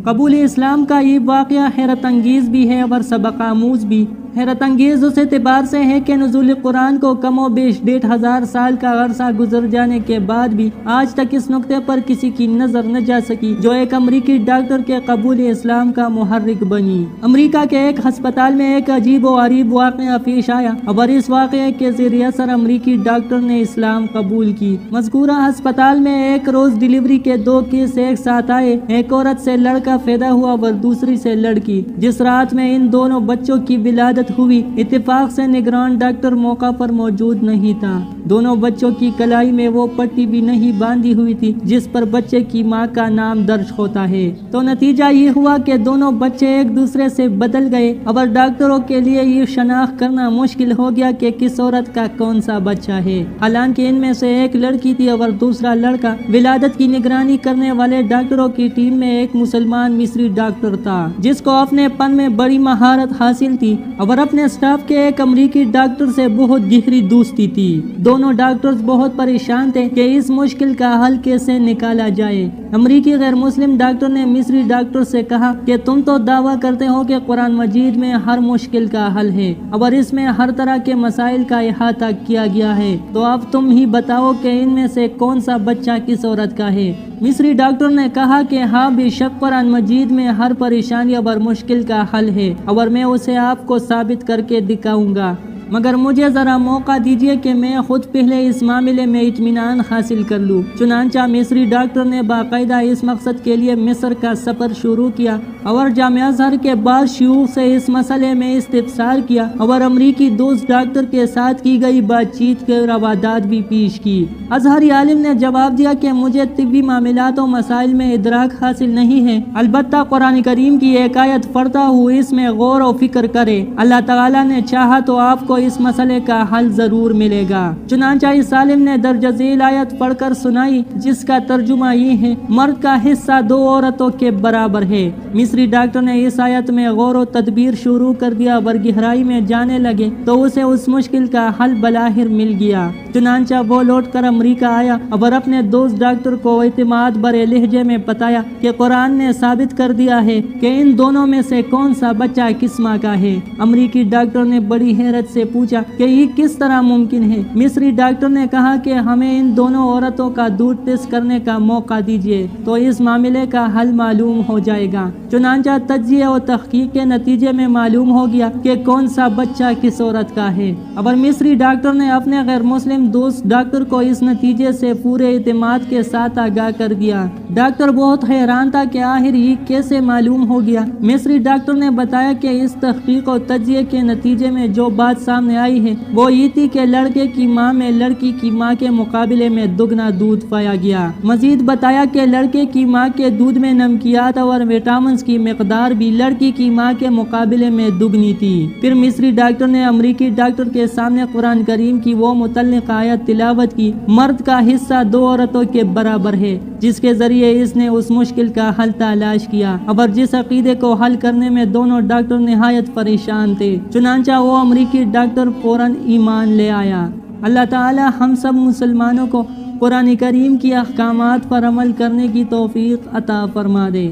قبول اسلام کا یہ واقعہ حیرت انگیز بھی ہے اور سبق آموز بھی۔ حیرت انگیز اس اعتبار سے ہے کہ نزول قرآن کو کم و بیش 1500 سال کا عرصہ گزر جانے کے بعد بھی آج تک اس نقطے پر کسی کی نظر نہ جا سکی جو ایک امریکی ڈاکٹر کے قبول اسلام کا محرک بنی۔ امریکہ کے ایک ہسپتال میں ایک عجیب و غریب واقعہ پیش آیا اور اس واقعے کے زیر اثر امریکی ڈاکٹر نے اسلام قبول کی۔ مذکورہ ہسپتال میں ایک روز ڈیلیوری کے 2 کیس ایک ساتھ آئے۔ ایک عورت سے لڑکا پیدا ہوا اور دوسری سے لڑکی۔ جس رات میں ان دونوں بچوں کی ولادت ہوئی، اتفاق سے نگران ڈاکٹر موقع پر موجود نہیں تھا۔ دونوں بچوں کی کلائی میں وہ پٹی بھی نہیں باندھی ہوئی تھی جس پر بچے کی ماں کا نام درج ہوتا ہے۔ تو نتیجہ یہ ہوا کہ دونوں بچے ایک دوسرے سے بدل گئے اور ڈاکٹروں کے لیے یہ شناخت کرنا مشکل ہو گیا کہ کس عورت کا کون سا بچہ ہے، حالانکہ ان میں سے ایک لڑکی تھی اور دوسرا لڑکا۔ ولادت کی نگرانی کرنے والے ڈاکٹروں کی ٹیم میں ایک مسلمان مصری ڈاکٹر تھا جس کو اپنے پن میں بڑی مہارت حاصل تھی اور اپنے سٹاف کے ایک امریکی ڈاکٹر سے بہت گہری دوستی تھی۔ دونوں ڈاکٹرز بہت پریشان تھے کہ اس مشکل کا حل کیسے نکالا جائے۔ امریکی غیر مسلم ڈاکٹر نے مصری ڈاکٹر سے کہا کہ تم تو دعویٰ کرتے ہو کہ قرآن مجید میں ہر مشکل کا حل ہے اور اس میں ہر طرح کے مسائل کا احاطہ کیا گیا ہے، تو اب تم ہی بتاؤ کہ ان میں سے کون سا بچہ کس عورت کا ہے۔ مصری ڈاکٹر نے کہا کہ ہاں بے شک قرآن مجید میں ہر پریشانی اور مشکل کا حل ہے اور میں اسے آپ کو ثابت کر کے دکھاؤں گا، مگر مجھے ذرا موقع دیجیے کہ میں خود پہلے اس معاملے میں اطمینان حاصل کر لوں۔ چنانچہ مصری ڈاکٹر نے باقاعدہ اس مقصد کے لیے مصر کا سفر شروع کیا اور جامعہ ازہر کے بعض شیوخ سے اس مسئلے میں استفسار کیا اور امریکی دوست ڈاکٹر کے ساتھ کی گئی بات چیت کے روادات بھی پیش کی۔ ازہری عالم نے جواب دیا کہ مجھے طبی معاملات و مسائل میں ادراک حاصل نہیں ہے، البتہ قرآن کریم کی ایک آیت پڑھتا ہوں اس میں غور و فکر کرے، اللہ تعالیٰ نے چاہا تو آپ کو اس مسئلے کا حل ضرور ملے گا۔ چنانچہ اس عالم نے درج ذیل آیت پڑھ کر سنائی جس کا ترجمہ یہ ہے، مرد کا حصہ 2 عورتوں کے برابر ہے۔ مصری ڈاکٹر نے اس آیت میں غور و تدبیر شروع کر دیا اور گہرائی میں جانے لگے تو اسے اس مشکل کا حل بلاخر مل گیا۔ چنانچہ وہ لوٹ کر امریکہ آیا اور اپنے دوست ڈاکٹر کو اعتماد بھرے لہجے میں بتایا کہ قرآن نے ثابت کر دیا ہے کہ ان دونوں میں سے کون سا بچہ کس ماں کا ہے۔ امریکی ڈاکٹر نے بڑی حیرت سے پوچھا کہ یہ کس طرح ممکن ہے۔ مصری ڈاکٹر نے کہا کہ ہمیں ان دونوں عورتوں کا دودھ ٹیسٹ کرنے کا موقع دیجیے تو اس معاملے کا حل معلوم ہو جائے گا۔ چنانچہ تجزیے اور تحقیق کے نتیجے میں معلوم ہو گیا کہ کون سا بچہ کس عورت کا ہے اور مصری ڈاکٹر نے اپنے غیر مسلم دوست ڈاکٹر کو اس نتیجے سے پورے اعتماد کے ساتھ آگاہ کر دیا۔ ڈاکٹر بہت حیران تھا کہ آخر یہ کیسے معلوم ہو گیا۔ مصری ڈاکٹر نے بتایا کہ اس تحقیق اور تجزیے کے نتیجے میں جو بات سامنے آئی ہے وہ یہ تھی کہ لڑکے کی ماں میں لڑکی کی ماں کے مقابلے میں دگنا دودھ پایا گیا۔ مزید بتایا کہ لڑکے کی ماں کے دودھ میں نمکیات اور وٹامنز کی مقدار بھی لڑکی کی ماں کے مقابلے میں دگنی تھی۔ پھر مصری ڈاکٹر نے امریکی ڈاکٹر کے سامنے قرآن کریم کی وہ متعلق آیت تلاوت کی، مرد کا حصہ 2 عورتوں کے برابر ہے، جس کے ذریعے اس نے اس مشکل کا حل تلاش کیا اور جس عقیدے کو حل کرنے میں دونوں ڈاکٹر نہایت پریشان تھے۔ چنانچہ وہ امریکی ڈاکٹر فوراً ایمان لے آیا۔ اللہ تعالی ہم سب مسلمانوں کو قرآن کریم کی احکامات پر عمل کرنے کی توفیق عطا فرما دے۔